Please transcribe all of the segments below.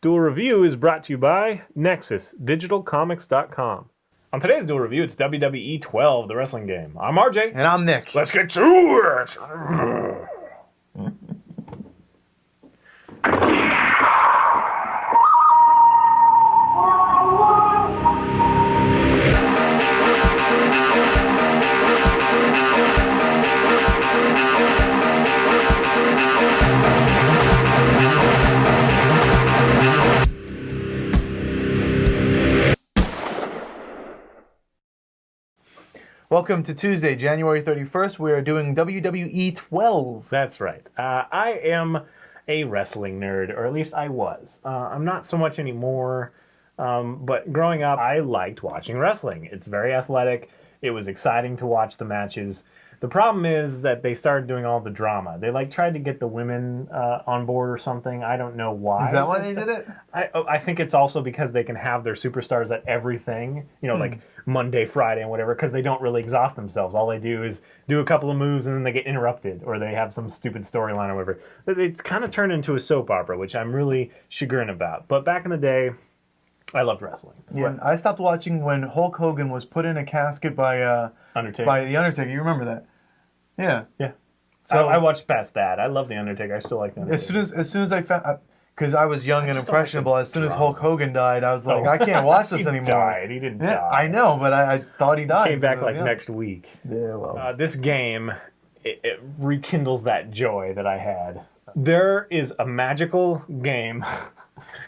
Duel Review is brought to you by NexusDigitalComics.com. On today's Duel Review, it's WWE 12, the wrestling game. I'm RJ. And I'm Nick. Let's get to it! Welcome to Tuesday, January 31st. We are doing WWE 12. That's right. I am a wrestling nerd, or at least I was. I'm not so much anymore, but growing up, I liked watching wrestling. It's very athletic. It was exciting to watch the matches. The problem is that they started doing all the drama. They tried to get the women on board or something. I don't know why. Is that why they did it? I think it's also because they can have their superstars at everything, like Monday, Friday, and whatever, because they don't really exhaust themselves. All they do is do a couple of moves and then they get interrupted, or they have some stupid storyline or whatever. It's kind of turned into a soap opera, which I'm really chagrined about. But back in the day, I loved wrestling. Yeah, I stopped watching when Hulk Hogan was put in a casket by the Undertaker. You remember that? Yeah. Yeah. So I watched past that. I love the Undertaker. I still like the Undertaker. As soon as I found, because I was young and impressionable, as soon as Hulk Hogan died, I was like, I can't watch this anymore. He died. He didn't die. I know, but I thought he died. Came back next week. Yeah, well. This game, it rekindles that joy that I had. There is a magical game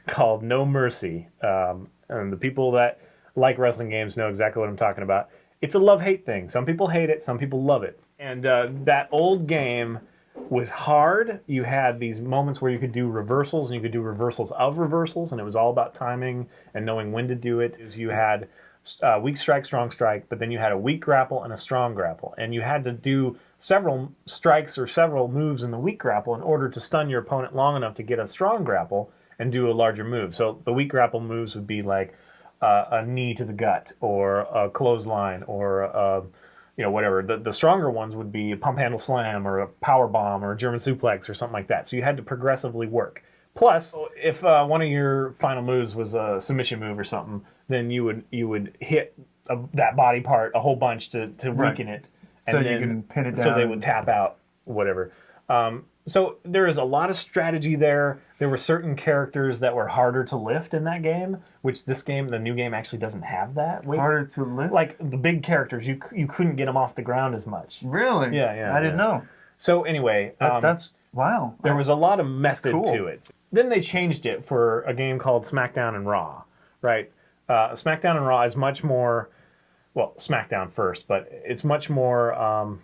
called No Mercy. And the people that like wrestling games know exactly what I'm talking about. It's a love-hate thing. Some people hate it, some people love it. And that old game was hard. You had these moments where you could do reversals, and you could do reversals of reversals, and it was all about timing and knowing when to do it. You had weak strike, strong strike, but then you had a weak grapple and a strong grapple. And you had to do several strikes or several moves in the weak grapple in order to stun your opponent long enough to get a strong grapple and do a larger move. So the weak grapple moves would be like a knee to the gut, or a clothesline, or whatever. The stronger ones would be a pump handle slam, or a power bomb, or a German suplex, or something like that. So you had to progressively work. Plus, if one of your final moves was a submission move or something, then you would hit that body part a whole bunch to weaken it, and so you can pin it down. So they would tap out, whatever. So there is a lot of strategy there. There were certain characters that were harder to lift in that game, which this game, the new game, actually doesn't have that. Harder to lift? Like the big characters, you couldn't get them off the ground as much. Really? Yeah. I didn't know. So anyway, that's wow. There was a lot of method to it. Then they changed it for a game called SmackDown and Raw, right? SmackDown and Raw is much more, well, SmackDown first, but it's much more.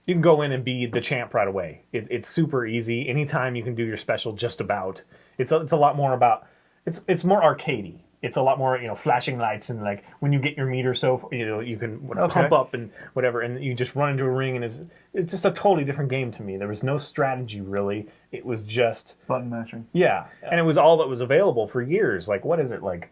You can go in and be the champ right away. It's super easy. Anytime you can do your special, just about. It's a lot more about. It's more arcadey. It's a lot more flashing lights, and like when you get your meter, so you can pump up and whatever, and you just run into a ring, and it's just a totally different game to me. There was no strategy really. It was just button mashing. Yeah, and it was all that was available for years. Like what is it like?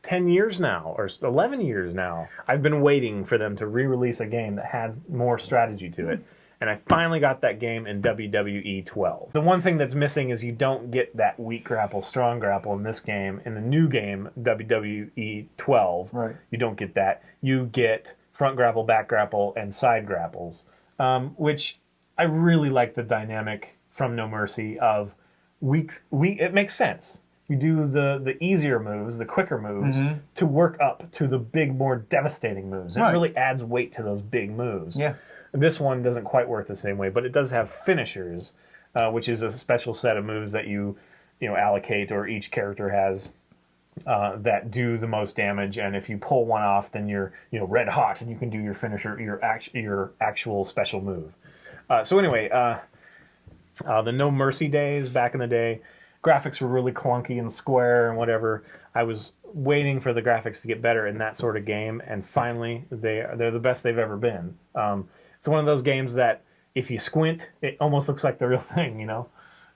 10 years now, or 11 years now. I've been waiting for them to re-release a game that had more strategy to it. And I finally got that game in WWE 12. The one thing that's missing is you don't get that weak grapple, strong grapple in this game. In the new game, WWE 12, right, you don't get that. You get front grapple, back grapple, and side grapples, which I really like the dynamic from No Mercy of it makes sense. You do the easier moves, the quicker moves, to work up to the big, more devastating moves. It really adds weight to those big moves. Yeah. This one doesn't quite work the same way, but it does have finishers, which is a special set of moves that you allocate, or each character has, that do the most damage. And if you pull one off, then you're red hot, and you can do your finisher, your actual special move. So anyway, the No Mercy days back in the day. Graphics were really clunky and square and whatever. I was waiting for the graphics to get better in that sort of game, and finally they're the best they've ever been. It's one of those games that if you squint, it almost looks like the real thing.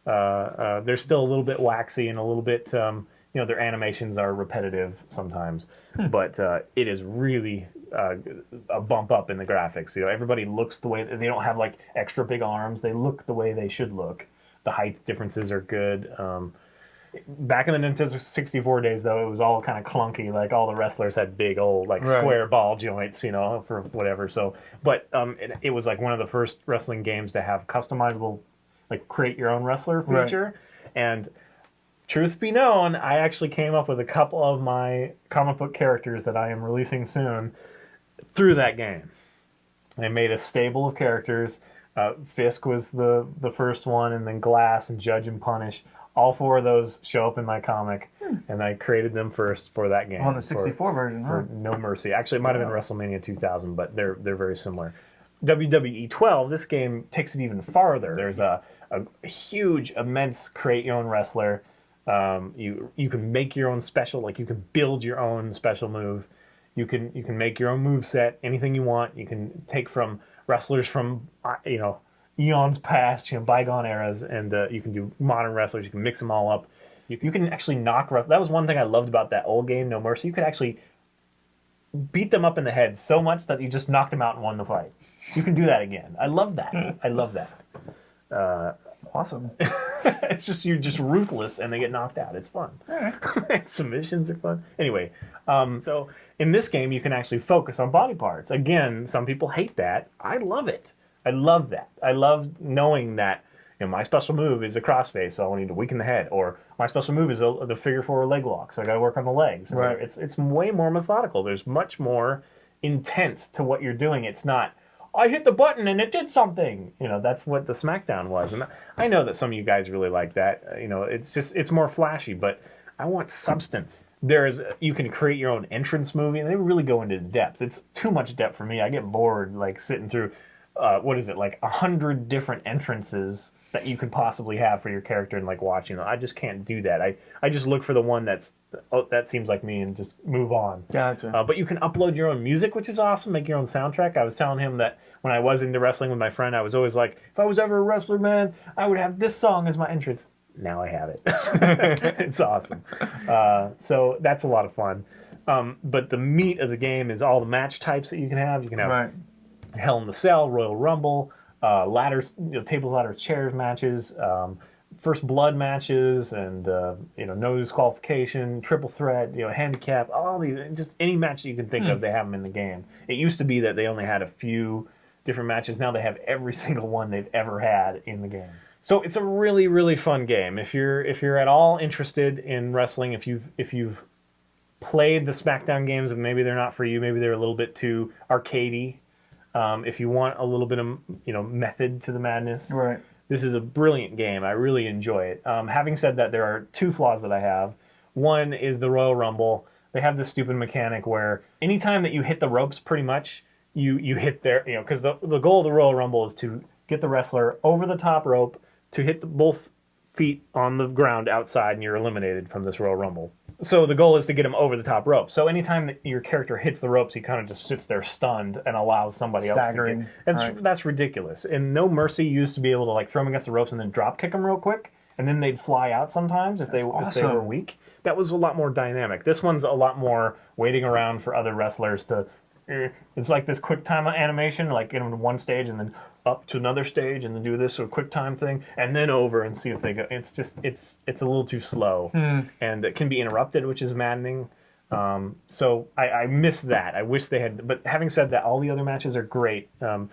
They're still a little bit waxy and a little bit, their animations are repetitive sometimes, but it is really a bump up in the graphics. Everybody looks the way they don't have like extra big arms. They look the way they should look. The height differences are good. Back in the Nintendo 64 days, though, it was all kind of clunky. Like all the wrestlers had big old like square ball joints, you know, for whatever. So, but it was like one of the first wrestling games to have customizable, like create your own wrestler feature. And truth be known, I actually came up with a couple of my comic book characters that I am releasing soon through that game. I made a stable of characters. Fisk was the first one, and then Glass and Judge and Punish. All 4 of those show up in my comic, and I created them first for that game. On the 64 version, huh? For No Mercy. Actually, it might have been WrestleMania 2000, but they're very similar. WWE 12, this game takes it even farther. There's a huge, immense create your own wrestler. You can make your own special, like you can build your own special move. You can make your own move set, anything you want. You can take from wrestlers from eons past, bygone eras, and you can do modern wrestlers. You can mix them all up. You can actually knock wrestlers. That was one thing I loved about that old game, No Mercy. You could actually beat them up in the head so much that you just knocked them out and won the fight. You can do that again. I love that. I love that. Awesome. It's just you're just ruthless and they get knocked out. It's fun. Submissions are fun. Anyway, so in this game you can actually focus on body parts. Again, some people hate that. I love it. I love that. I love knowing that my special move is a crossface, so I need to weaken the head, or my special move is the figure 4 leg lock, so I got to work on the legs. Right. It's way more methodical. There's much more intense to what you're doing. It's not, I hit the button and it did something. That's what the SmackDown was, and I know that some of you guys really like that. It's more flashy, but I want substance. You can create your own entrance movie, and they really go into depth. It's too much depth for me. I get bored like sitting through. What is it, like 100 different entrances that you could possibly have for your character and like watching them. I just can't do that. I just look for the one that seems like me and just move on. Gotcha. But you can upload your own music, which is awesome. Make your own soundtrack. I was telling him that when I was into wrestling with my friend, I was always like, if I was ever a wrestler, man, I would have this song as my entrance. Now I have it. It's awesome. So that's a lot of fun. But the meat of the game is all the match types that you can have. You can have Hell in the Cell, Royal Rumble, ladders, tables, ladders, chairs matches, first blood matches, and no disqualification, triple threat, handicap, all these, just any match that you can think of, they have them in the game. It used to be that they only had a few different matches. Now they have every single one they've ever had in the game. So it's a really, really fun game. If you're at all interested in wrestling, if you've played the SmackDown games and maybe they're not for you, maybe they're a little bit too arcadey. If you want a little bit of method to the madness, this is a brilliant game. I really enjoy it. Having said that, there are 2 flaws that I have. One is the Royal Rumble. They have this stupid mechanic where anytime that you hit the ropes, pretty much you hit there, because the goal of the Royal Rumble is to get the wrestler over the top rope to hit both feet on the ground outside, and you're eliminated from this Royal Rumble. So the goal is to get him over the top rope. So anytime that your character hits the ropes, he kind of just sits there stunned and allows somebody else to get... That's ridiculous. And No Mercy used to be able to like throw them against the ropes and then drop kick them real quick, and then they'd fly out sometimes if they were weak. That was a lot more dynamic. This one's a lot more waiting around for other wrestlers to... It's like this quick time animation, like get them to one stage and then up to another stage and then do this sort of quick time thing and then over and see if they go. It's just it's a little too slow and it can be interrupted, which is maddening. So I miss that. I wish they had. But having said that, all the other matches are great. The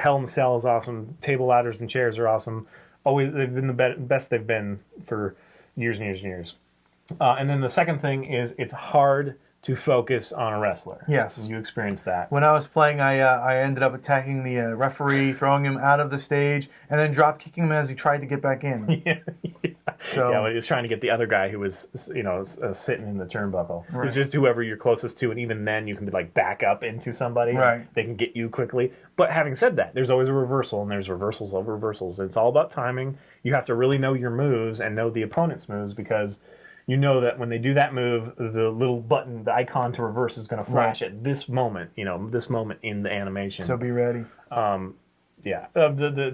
Hell in the Cell is awesome. Table, ladders, and chairs are awesome. Always they've been the best they've been for years and years and years. And then the second thing is it's hard to focus on a wrestler. Yes. You experienced that. When I was playing, I ended up attacking the referee, throwing him out of the stage, and then drop kicking him as he tried to get back in. So, when he was trying to get the other guy who was, sitting in the turnbuckle. Right. It's just whoever you're closest to, and even then you can like back up into somebody. Right. They can get you quickly. But having said that, there's always a reversal, and there's reversals of reversals. It's all about timing. You have to really know your moves and know the opponent's moves, because you know that when they do that move, the little button, the icon to reverse is going to flash at this moment, this moment in the animation. So be ready. The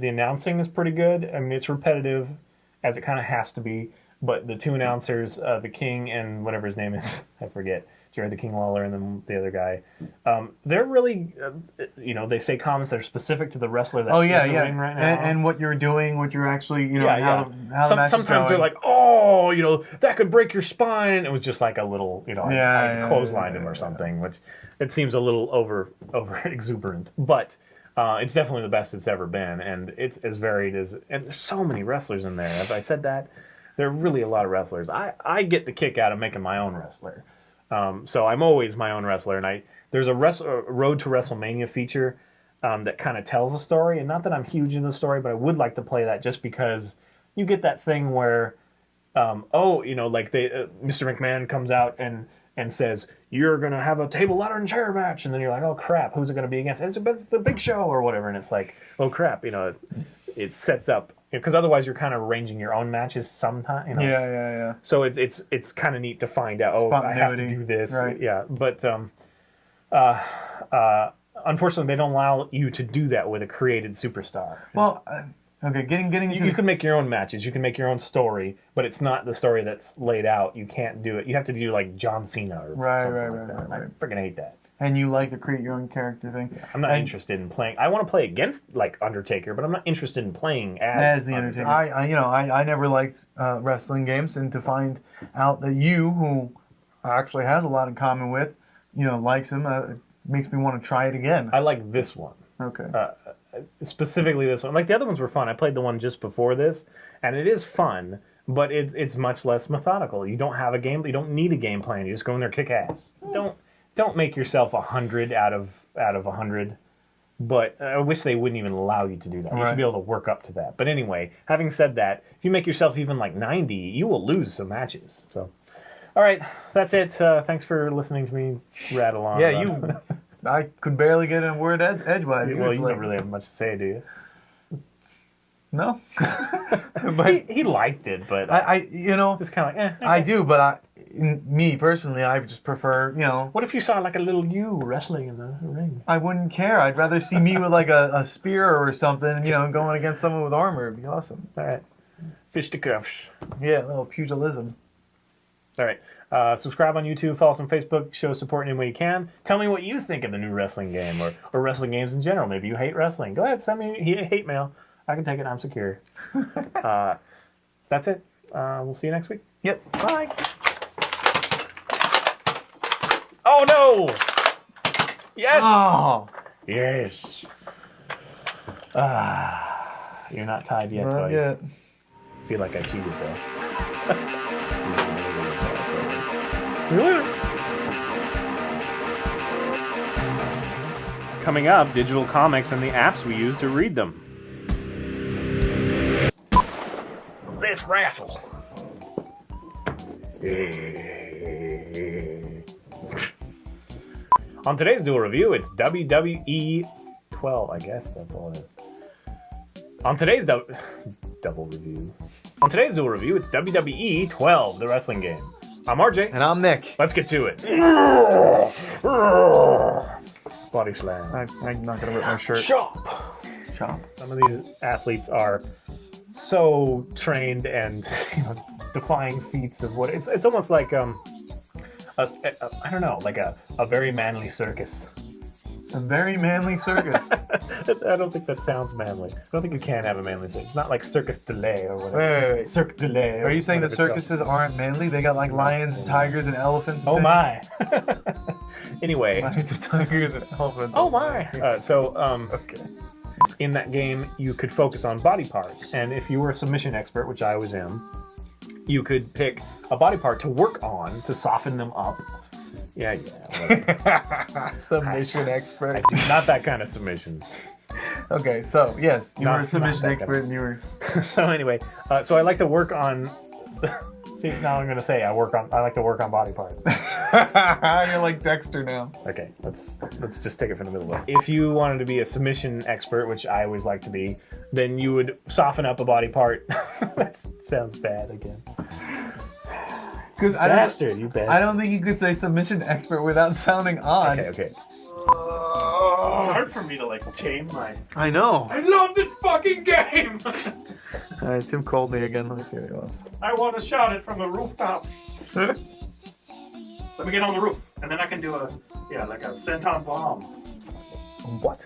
announcing is pretty good. I mean, it's repetitive, as it kind of has to be, but the 2 announcers, the King and whatever his name is, I forget, Jerry the King Lawler, and then the other guy. They're really, they say comments that are specific to the wrestler that's in the ring right now. And what you're doing, what you're actually, how the match sometimes is they're like, oh, that could break your spine. It was just like a little, I clotheslined him or something, which it seems a little over exuberant. But it's definitely the best it's ever been, and it's as varied as, and there's so many wrestlers in there. Have I said that? There are really a lot of wrestlers. I get the kick out of making my own wrestler. So I'm always my own wrestler, and there's a Road to WrestleMania feature that kind of tells a story, and not that I'm huge into the story, but I would like to play that just because you get that thing where, Mr. McMahon comes out and says, you're going to have a table, ladder, and chair match, and then you're like, oh crap, who's it going to be against? It's the Big Show or whatever, and it's like, oh crap, it sets up, because otherwise you're kind of arranging your own matches sometimes. Yeah. So it's kind of neat to find out. I have to do this. Right. Yeah, but unfortunately, they don't allow you to do that with a created superstar. Well, okay, getting you can make your own matches. You can make your own story, but it's not the story that's laid out. You can't do it. You have to do like John Cena or something like that. I freaking hate that. And you like to create your own character thing. Yeah, I'm not interested in playing. I want to play against like Undertaker, but I'm not interested in playing as the Undertaker. I never liked wrestling games, and to find out that you, who actually has a lot in common with, likes them, it makes me want to try it again. I like this one. Okay. Specifically this one. Like the other ones were fun. I played the one just before this, and it is fun, but it's much less methodical. You don't have a game. You don't need a game plan. You just go in there, kick ass. Don't make yourself 100 out of 100. But I wish they wouldn't even allow you to do that. You should be able to work up to that. But anyway, having said that, if you make yourself even like 90, you will lose some matches. So, all right, that's it. Thanks for listening to me rattle on. Yeah, I could barely get a word edgewise. Well, you don't really have much to say, do you? No. But he liked it, but just kind of like, okay. I do, but me personally, I just prefer, What if you saw like a little you wrestling in the ring? I wouldn't care. I'd rather see me with like a spear or something, going against someone with armor. It'd be awesome. All right. Fisticuffs. Yeah, a little pugilism. All right. Subscribe on YouTube, follow us on Facebook, show support in any way you can. Tell me what you think of the new wrestling game or wrestling games in general. Maybe you hate wrestling. Go ahead, send me hate mail. I can take it. I'm secure. That's it. We'll see you next week. Yep. Bye. Oh, no! Yes! Oh! Yes. You're not tied yet, Not buddy. yet. I feel like I cheated, though. Coming up, digital comics and the apps we use to read them. This wrestle. On today's Duel review, it's WWE 12, I guess that's all it is. On today's double review. On today's Duel review, it's WWE 12, the wrestling game. I'm RJ. And I'm Nick. Let's get to it. Body slam. I'm not going to rip my shirt. Chop. Chop. Some of these athletes are so trained and defying feats of what it's almost like I don't know, like a very manly circus. A very manly circus. I don't think that sounds manly. I don't think you can have a manly circus. It's not like Circus du Soleil or whatever. Wait. Cirque du Soleil. Are you saying that circuses aren't manly? They got like lions and tigers and elephants and Oh things? my. Anyway. Lions and tigers and elephants. Oh my. Okay. In that game, you could focus on body parts. And if you were a submission expert, which I always am, you could pick a body part to work on to soften them up. Yeah. Submission expert. Not that kind of submission. Okay, so yes, you were a Not submission that expert and you were... So anyway, so I like to work on... See, now I'm going to say I like to work on body parts. You're like Dexter now. Okay, let's just take it from the middle. If you wanted to be a submission expert, which I always like to be, then you would soften up a body part. That sounds bad again. Bastard, you bastard. I don't think you could say submission expert without sounding odd. Okay. It's hard for me to like tame my... I know. I love this fucking game! Alright, Tim called me again. Let me see what he wants. I want to shout it from the rooftop. Let me get on the roof, and then I can do like a senton bomb. What?